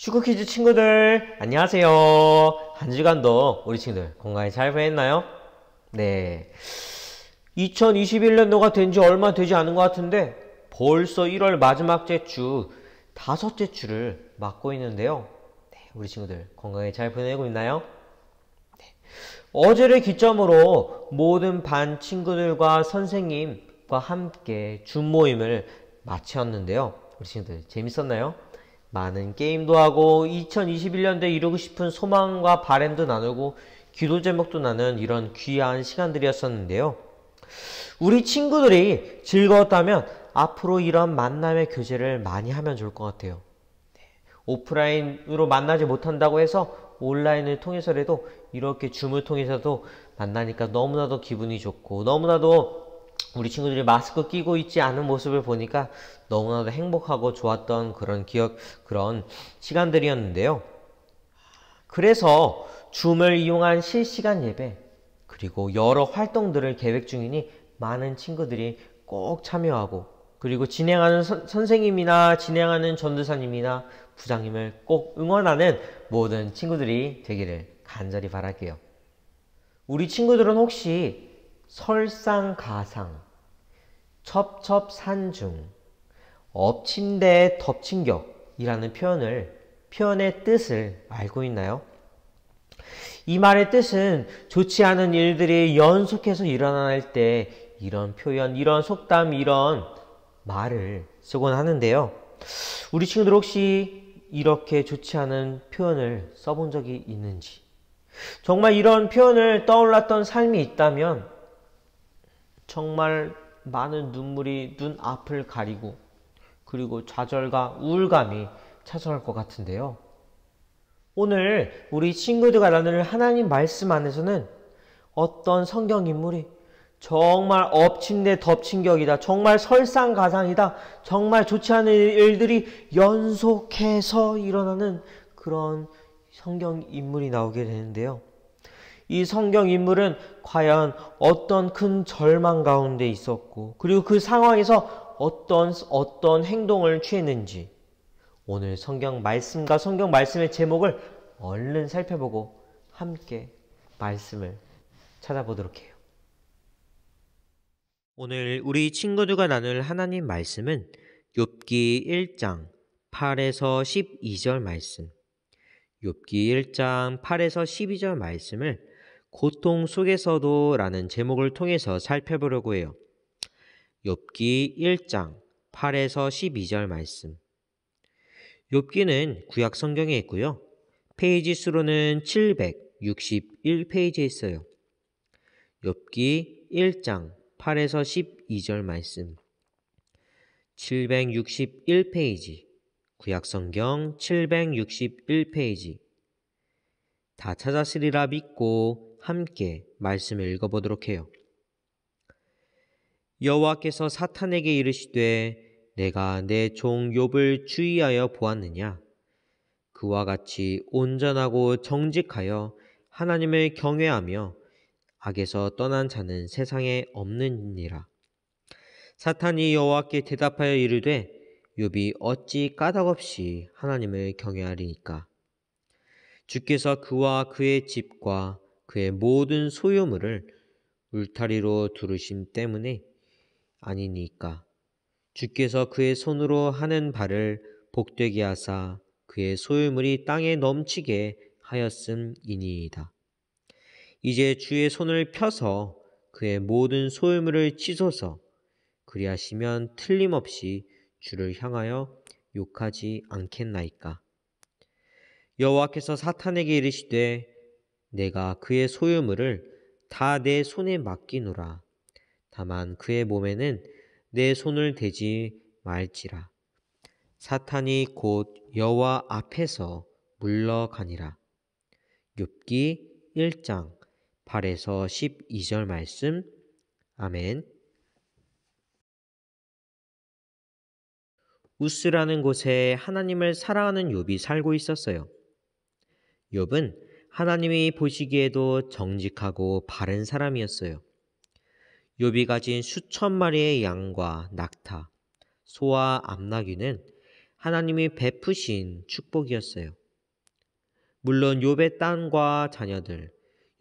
슈퍼퀴즈 친구들 안녕하세요. 한 주간도 우리 친구들 건강히 잘 보냈나요? 네, 2021년도가 된 지 얼마 되지 않은 것 같은데 벌써 1월 마지막째 주 다섯째 주를 맞고 있는데요. 네, 우리 친구들 건강히 잘 보내고 있나요? 네, 어제를 기점으로 모든 반 친구들과 선생님과 함께 줌 모임을 마쳤는데요. 우리 친구들 재밌었나요? 많은 게임도 하고 2021년도에 이루고 싶은 소망과 바램도 나누고 기도 제목도 나눈 이런 귀한 시간들이었었는데요. 우리 친구들이 즐거웠다면 앞으로 이런 만남의 교제를 많이 하면 좋을 것 같아요. 오프라인으로 만나지 못한다고 해서 온라인을 통해서라도 이렇게 줌을 통해서도 만나니까 너무나도 기분이 좋고 너무나도 우리 친구들이 마스크 끼고 있지 않은 모습을 보니까 너무나도 행복하고 좋았던 그런 시간들이었는데요. 그래서 줌을 이용한 실시간 예배, 그리고 여러 활동들을 계획 중이니 많은 친구들이 꼭 참여하고, 그리고 진행하는 선생님이나 진행하는 전도사님이나 부장님을 꼭 응원하는 모든 친구들이 되기를 간절히 바랄게요. 우리 친구들은 혹시 설상가상, 첩첩산중, 엎친데 덮친격이라는 표현의 뜻을 알고 있나요? 이 말의 뜻은 좋지 않은 일들이 연속해서 일어날 때 이런 표현, 이런 속담, 이런 말을 쓰곤 하는데요. 우리 친구들 혹시 이렇게 좋지 않은 표현을 써본 적이 있는지, 정말 이런 표현을 떠올랐던 삶이 있다면 정말 많은 눈물이 눈앞을 가리고 그리고 좌절과 우울감이 찾아올 것 같은데요. 오늘 우리 친구들과 나눌 하나님 말씀 안에서는 어떤 성경 인물이 정말 엎친 데 덮친 격이다, 정말 설상가상이다, 정말 좋지 않은 일들이 연속해서 일어나는 그런 성경 인물이 나오게 되는데요. 이 성경 인물은 과연 어떤 큰 절망 가운데 있었고, 그리고 그 상황에서 어떤 행동을 취했는지, 오늘 성경 말씀과 성경 말씀의 제목을 얼른 살펴보고 함께 말씀을 찾아보도록 해요. 오늘 우리 친구들과 나눌 하나님 말씀은 욥기 1장 8에서 12절 말씀, 욥기 1장 8에서 12절 말씀을 고통 속에서도 라는 제목을 통해서 살펴보려고 해요. 욥기 1장 8에서 12절 말씀. 욥기는 구약 성경에 있고요. 페이지 수로는 761페이지에 있어요. 욥기 1장 8에서 12절 말씀. 761페이지. 구약 성경 761페이지. 다 찾았으리라 믿고 함께 말씀을 읽어보도록 해요. 여호와께서 사탄에게 이르시되 내가 내 종 욥을 주의하여 보았느냐? 그와 같이 온전하고 정직하여 하나님을 경외하며 악에서 떠난 자는 세상에 없느니라. 사탄이 여호와께 대답하여 이르되 욥이 어찌 까닭없이 하나님을 경외하리이까? 주께서 그와 그의 집과 그의 모든 소유물을 울타리로 두르심 때문에 아니니까. 주께서 그의 손으로 하는 바를 복되게 하사 그의 소유물이 땅에 넘치게 하였음이니이다. 이제 주의 손을 펴서 그의 모든 소유물을 치소서. 그리하시면 틀림없이 주를 향하여 욕하지 않겠나이까. 여호와께서 사탄에게 이르시되 내가 그의 소유물을 다 내 손에 맡기노라. 다만 그의 몸에는 내 손을 대지 말지라. 사탄이 곧 여호와 앞에서 물러가니라. 욥기 1장 8에서 12절 말씀. 아멘. 우스라는 곳에 하나님을 사랑하는 욥이 살고 있었어요. 욥은 하나님이 보시기에도 정직하고 바른 사람이었어요. 욥이 가진 수천 마리의 양과 낙타, 소와 암나귀는 하나님이 베푸신 축복이었어요. 물론 욥의 딸과 자녀들,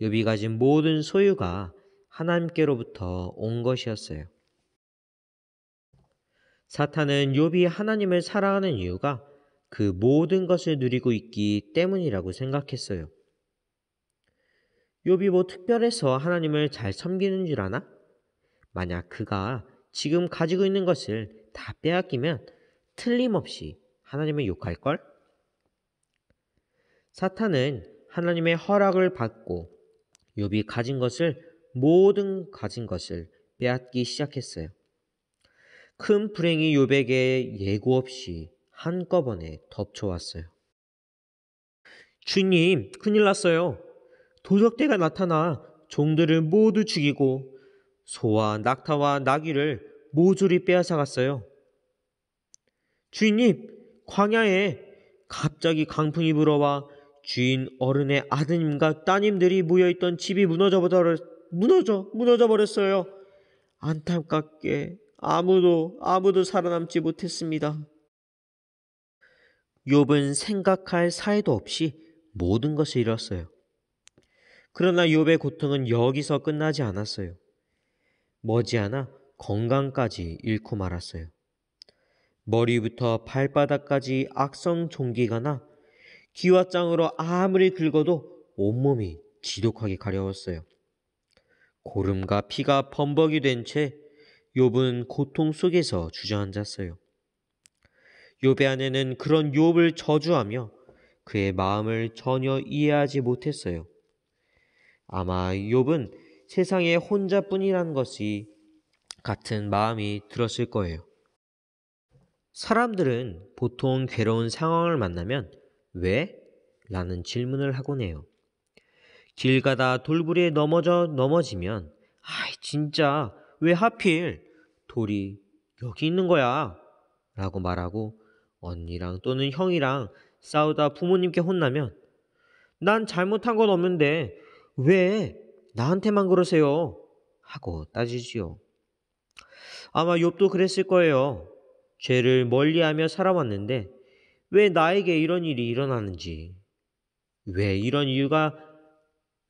욥이 가진 모든 소유가 하나님께로부터 온 것이었어요. 사탄은 욥이 하나님을 사랑하는 이유가 그 모든 것을 누리고 있기 때문이라고 생각했어요. 욥이 뭐 특별해서 하나님을 잘 섬기는 줄 아나? 만약 그가 지금 가지고 있는 것을 다 빼앗기면 틀림없이 하나님을 욕할걸? 사탄은 하나님의 허락을 받고 욥이 모든 가진 것을 빼앗기 시작했어요. 큰 불행이 욥에게 예고 없이 한꺼번에 덮쳐왔어요. 주님, 큰일 났어요. 도적대가 나타나 종들을 모두 죽이고 소와 낙타와 나귀를 모조리 빼앗아갔어요. 주인님, 광야에 갑자기 강풍이 불어와 주인 어른의 아드님과 따님들이 모여있던 집이 무너져 버렸어요. 안타깝게 아무도 살아남지 못했습니다. 욥은 생각할 사이도 없이 모든 것을 잃었어요. 그러나 욥의 고통은 여기서 끝나지 않았어요. 머지않아 건강까지 잃고 말았어요. 머리부터 발바닥까지 악성 종기가 나 기와장으로 아무리 긁어도 온몸이 지독하게 가려웠어요. 고름과 피가 범벅이 된 채 욥은 고통 속에서 주저앉았어요. 욥의 아내는 그런 욥을 저주하며 그의 마음을 전혀 이해하지 못했어요. 아마 욥은 세상에 혼자뿐이라는 것이 같은 마음이 들었을 거예요. 사람들은 보통 괴로운 상황을 만나면 왜? 라는 질문을 하곤 해요. 길 가다 돌부리에 넘어지면 진짜 왜 하필 돌이 여기 있는 거야? 라고 말하고 언니랑 또는 형이랑 싸우다 부모님께 혼나면 난 잘못한 건 없는데 왜 나한테만 그러세요? 하고 따지지요. 아마 욥도 그랬을 거예요. 죄를 멀리하며 살아왔는데 왜 나에게 이런 일이 일어나는지, 왜 이런 이유가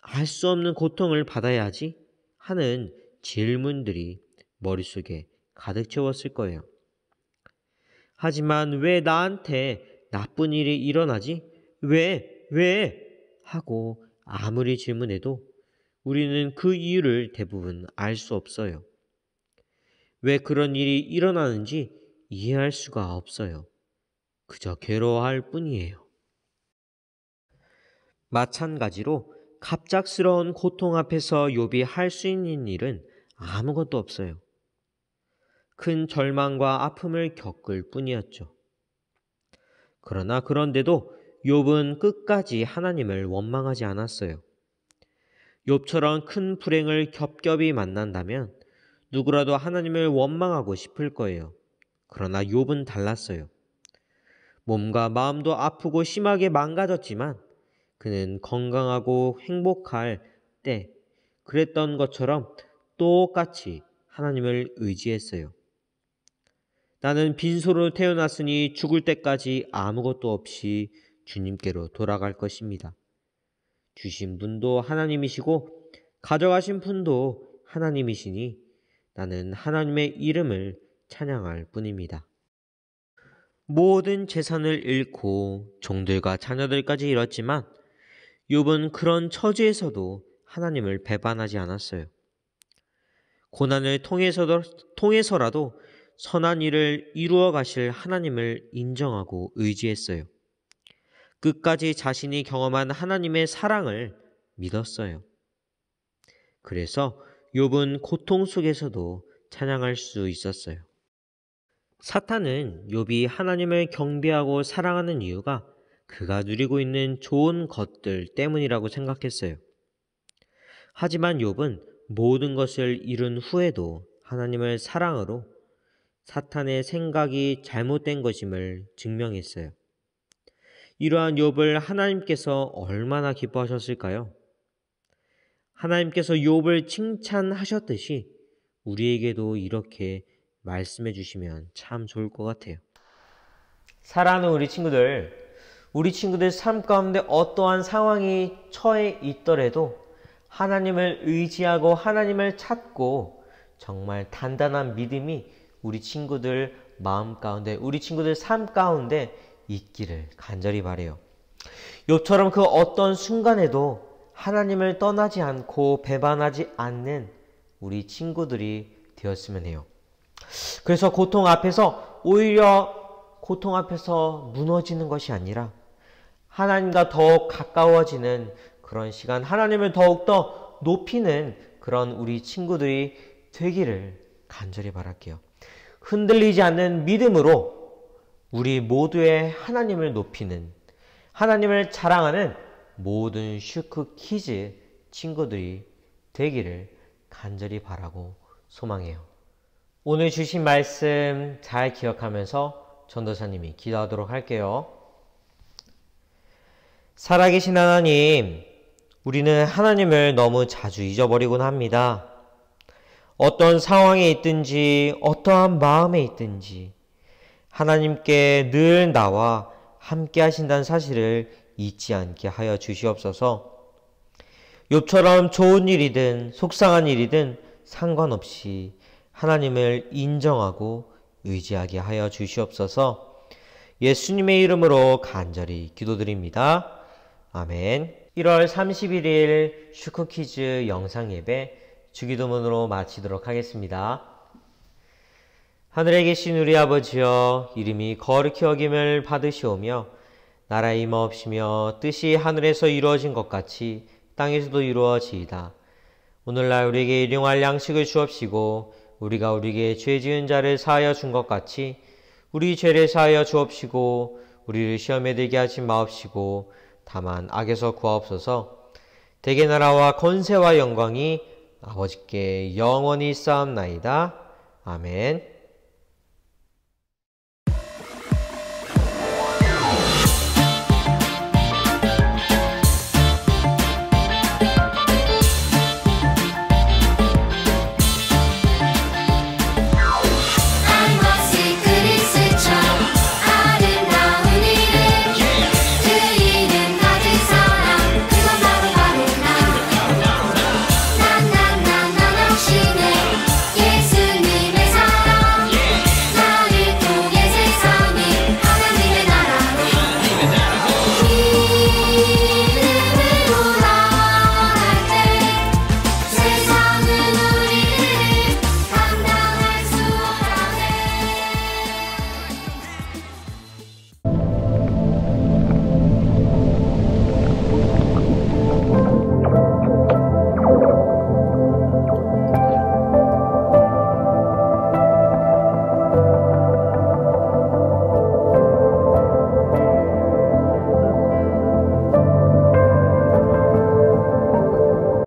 알 수 없는 고통을 받아야 하지? 하는 질문들이 머릿속에 가득 채웠을 거예요. 하지만 왜 나한테 나쁜 일이 일어나지? 왜? 하고 아무리 질문해도 우리는 그 이유를 대부분 알 수 없어요. 왜 그런 일이 일어나는지 이해할 수가 없어요. 그저 괴로워할 뿐이에요. 마찬가지로 갑작스러운 고통 앞에서 욥이 할 수 있는 일은 아무것도 없어요. 큰 절망과 아픔을 겪을 뿐이었죠. 그런데도 욥은 끝까지 하나님을 원망하지 않았어요. 욥처럼 큰 불행을 겹겹이 만난다면 누구라도 하나님을 원망하고 싶을 거예요. 그러나 욥은 달랐어요. 몸과 마음도 아프고 심하게 망가졌지만 그는 건강하고 행복할 때 그랬던 것처럼 똑같이 하나님을 의지했어요. 나는 빈소로 태어났으니 죽을 때까지 아무것도 없이 주님께로 돌아갈 것입니다. 주신 분도 하나님이시고 가져가신 분도 하나님이시니 나는 하나님의 이름을 찬양할 뿐입니다. 모든 재산을 잃고 종들과 자녀들까지 잃었지만 욥은 그런 처지에서도 하나님을 배반하지 않았어요. 고난을 통해서라도 선한 일을 이루어 가실 하나님을 인정하고 의지했어요. 끝까지 자신이 경험한 하나님의 사랑을 믿었어요. 그래서 욥은 고통 속에서도 찬양할 수 있었어요. 사탄은 욥이 하나님을 경배하고 사랑하는 이유가 그가 누리고 있는 좋은 것들 때문이라고 생각했어요. 하지만 욥은 모든 것을 잃은 후에도 하나님을 사랑으로 사탄의 생각이 잘못된 것임을 증명했어요. 이러한 욥을 하나님께서 얼마나 기뻐하셨을까요? 하나님께서 욥을 칭찬하셨듯이 우리에게도 이렇게 말씀해 주시면 참 좋을 것 같아요. 사랑하는 우리 친구들 삶 가운데 어떠한 상황이 처해 있더라도 하나님을 의지하고 하나님을 찾고 정말 단단한 믿음이 우리 친구들 마음 가운데, 우리 친구들 삶 가운데 있기를 간절히 바라요. 욥처럼 그 어떤 순간에도 하나님을 떠나지 않고 배반하지 않는 우리 친구들이 되었으면 해요. 그래서 오히려 고통 앞에서 무너지는 것이 아니라 하나님과 더욱 가까워지는 그런 시간, 하나님을 더욱더 높이는 그런 우리 친구들이 되기를 간절히 바랄게요. 흔들리지 않는 믿음으로 우리 모두의 하나님을 높이는, 하나님을 자랑하는 모든 슈크키즈 친구들이 되기를 간절히 바라고 소망해요. 오늘 주신 말씀 잘 기억하면서 전도사님이 기도하도록 할게요. 살아계신 하나님, 우리는 하나님을 너무 자주 잊어버리곤 합니다. 어떤 상황에 있든지 어떠한 마음에 있든지 하나님께 늘 나와 함께 하신다는 사실을 잊지 않게 하여 주시옵소서. 욥처럼 좋은 일이든 속상한 일이든 상관없이 하나님을 인정하고 의지하게 하여 주시옵소서. 예수님의 이름으로 간절히 기도드립니다. 아멘. 1월 31일 슈크키즈 영상 예배 주기도문으로 마치도록 하겠습니다. 하늘에 계신 우리 아버지여, 이름이 거룩히 여김을 받으시오며 나라 임하옵시며 뜻이 하늘에서 이루어진 것 같이 땅에서도 이루어지이다. 오늘날 우리에게 일용할 양식을 주옵시고 우리가 우리에게 죄 지은 자를 사하여 준 것 같이 우리 죄를 사하여 주옵시고 우리를 시험에 들게 하지 마옵시고 다만 악에서 구하옵소서. 대개 나라와 권세와 영광이 아버지께 영원히 쌓옵나이다. 아멘.